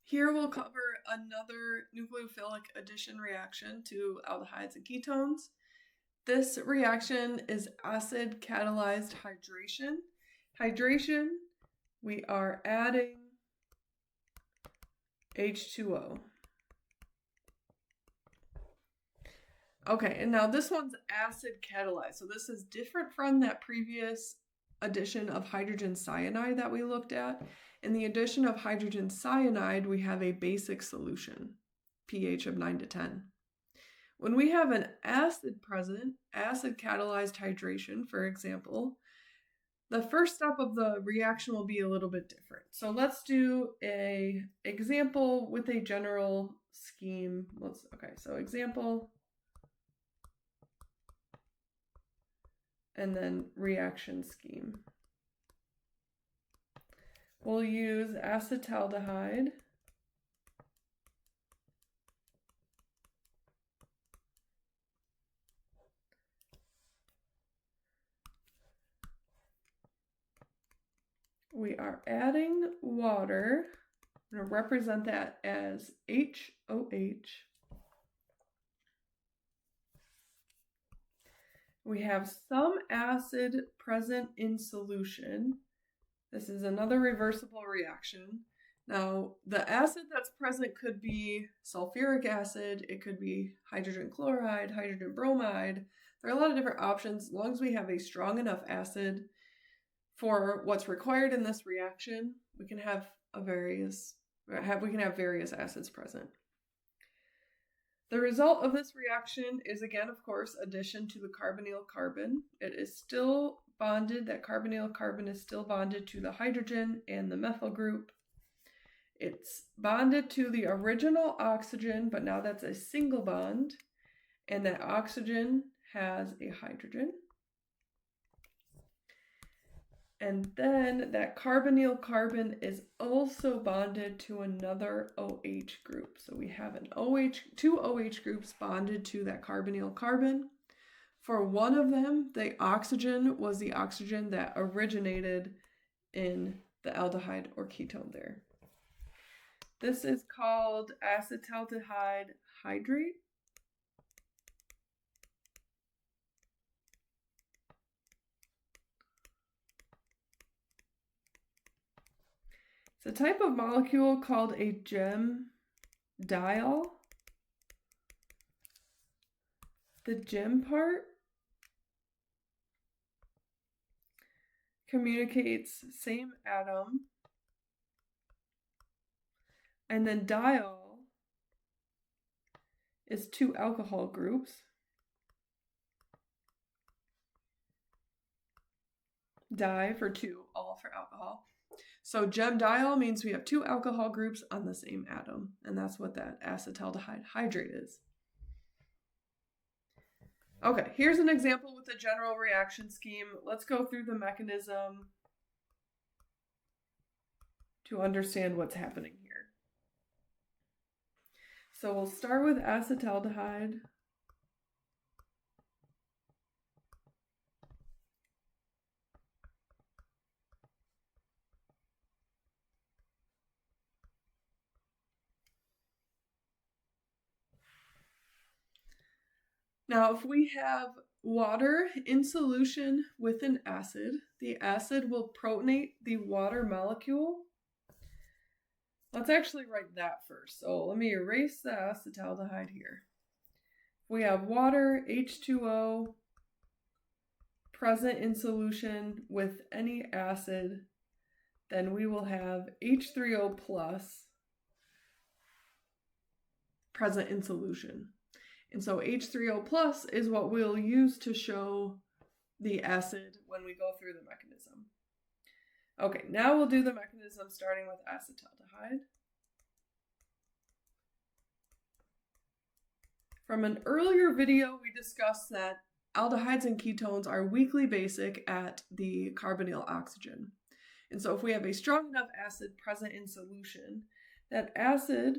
Here we'll cover another nucleophilic addition reaction to aldehydes and ketones. This reaction is acid catalyzed hydration. Hydration, we are adding H2O. Okay, and now this one's acid catalyzed. So this is different from that previous addition of hydrogen cyanide that we looked at. In the addition of hydrogen cyanide, we have a basic solution, pH of 9 to 10. When we have an acid present, acid catalyzed hydration, for example, the first step of the reaction will be a little bit different. So let's do an example with a general scheme. So example, and then reaction scheme. We'll use acetaldehyde we are adding water. I'm going to represent that as HOH. We have some acid present in solution. This is another reversible reaction. Now, the acid that's present could be sulfuric acid, it could be hydrogen chloride, hydrogen bromide. There are a lot of different options. As long as we have a strong enough acid for what's required in this reaction, we can have various acids present. The result of this reaction is, again, of course, addition to the carbonyl carbon. It is still bonded, that carbonyl carbon is still bonded to the hydrogen and the methyl group. It's bonded to the original oxygen, but now that's a single bond, and that oxygen has a hydrogen. And then that carbonyl carbon is also bonded to another OH group. So we have two OH groups bonded to that carbonyl carbon. For one of them, the oxygen was the oxygen that originated in the aldehyde or ketone there. This is called acetaldehyde hydrate. It's a type of molecule called a gem diol. The gem part communicates same atom, and then diol is two alcohol groups. Di for two, all for alcohol. So gem diol means we have two alcohol groups on the same atom, and that's what that acetaldehyde hydrate is. Okay, here's an example with a general reaction scheme. Let's go through the mechanism to understand what's happening here. So we'll start with acetaldehyde. Now, if we have water in solution with an acid, the acid will protonate the water molecule. Let's actually write that first. So let me erase the acetaldehyde here. We have water, H2O, present in solution with any acid, then we will have H3O plus present in solution. And so H3O plus is what we'll use to show the acid when we go through the mechanism. Okay, now we'll do the mechanism starting with acetaldehyde. From an earlier video, we discussed that aldehydes and ketones are weakly basic at the carbonyl oxygen. And so if we have a strong enough acid present in solution, that acid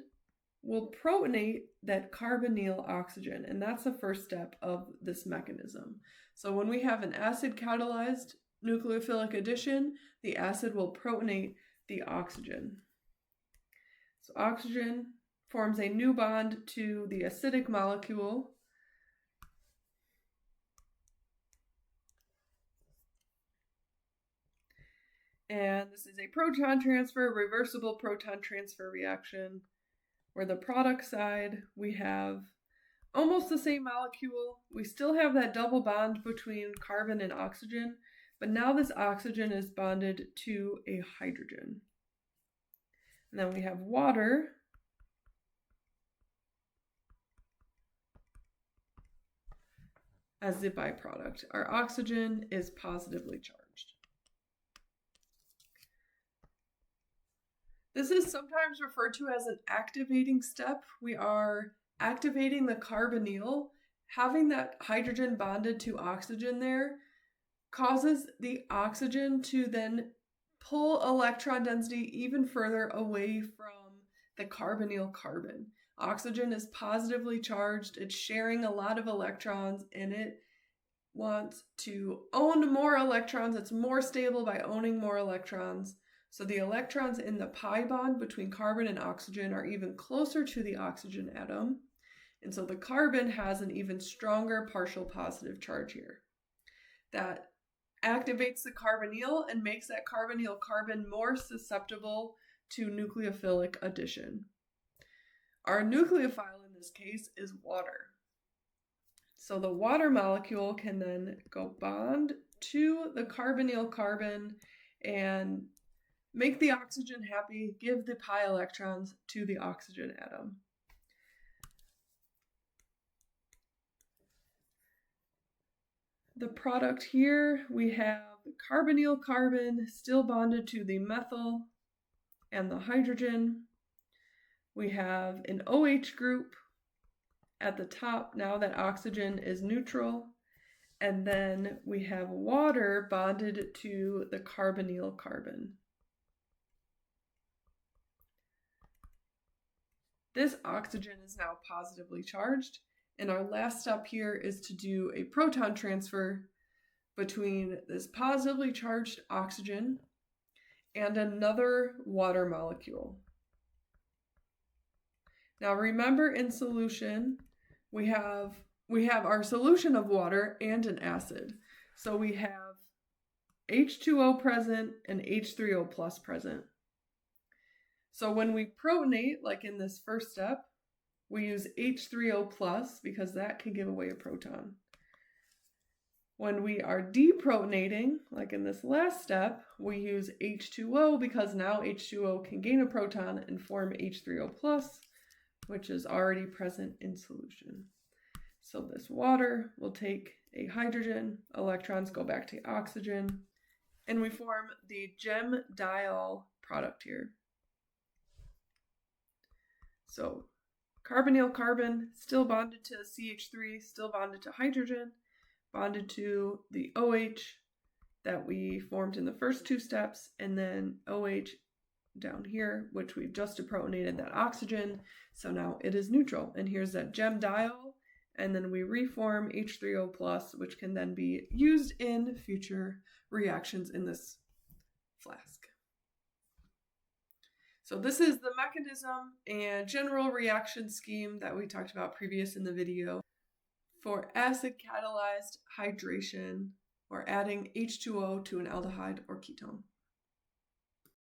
will protonate that carbonyl oxygen, and that's the first step of this mechanism. So when we have an acid catalyzed nucleophilic addition, the acid will protonate the oxygen. So oxygen forms a new bond to the acidic molecule. And this is a proton transfer, reversible proton transfer reaction, where the product side we have almost the same molecule. We still have that double bond between carbon and oxygen, but now this oxygen is bonded to a hydrogen. And then we have water. As the byproduct. Our oxygen is positively charged. This is sometimes referred to as an activating step. We are activating the carbonyl. Having that hydrogen bonded to oxygen there causes the oxygen to then pull electron density even further away from the carbonyl carbon. Oxygen is positively charged. It's sharing a lot of electrons, and it wants to own more electrons. It's more stable by owning more electrons. So the electrons in the pi bond between carbon and oxygen are even closer to the oxygen atom. And so the carbon has an even stronger partial positive charge here. That activates the carbonyl and makes that carbonyl carbon more susceptible to nucleophilic addition. Our nucleophile in this case is water. So the water molecule can then go bond to the carbonyl carbon and make the oxygen happy, give the pi electrons to the oxygen atom. The product here, we have the carbonyl carbon still bonded to the methyl and the hydrogen. We have an OH group at the top now that oxygen is neutral. And then we have water bonded to the carbonyl carbon. This oxygen is now positively charged. And our last step here is to do a proton transfer between this positively charged oxygen and another water molecule. Now remember, in solution, we have our solution of water and an acid. So we have H2O present and H3O plus present. So when we protonate, like in this first step, we use H3O plus because that can give away a proton. When we are deprotonating, like in this last step, we use H2O because now H2O can gain a proton and form H3O plus, which is already present in solution. So this water will take a hydrogen, electrons go back to oxygen, and we form the gem diol product here. So carbonyl carbon still bonded to CH3, still bonded to hydrogen, bonded to the OH that we formed in the first two steps, and then OH down here, which we've just deprotonated that oxygen. So now it is neutral. And here's that gem diol, and then we reform H3O plus, which can then be used in future reactions in this flask. So this is the mechanism and general reaction scheme that we talked about previous in the video for acid catalyzed hydration or adding H2O to an aldehyde or ketone.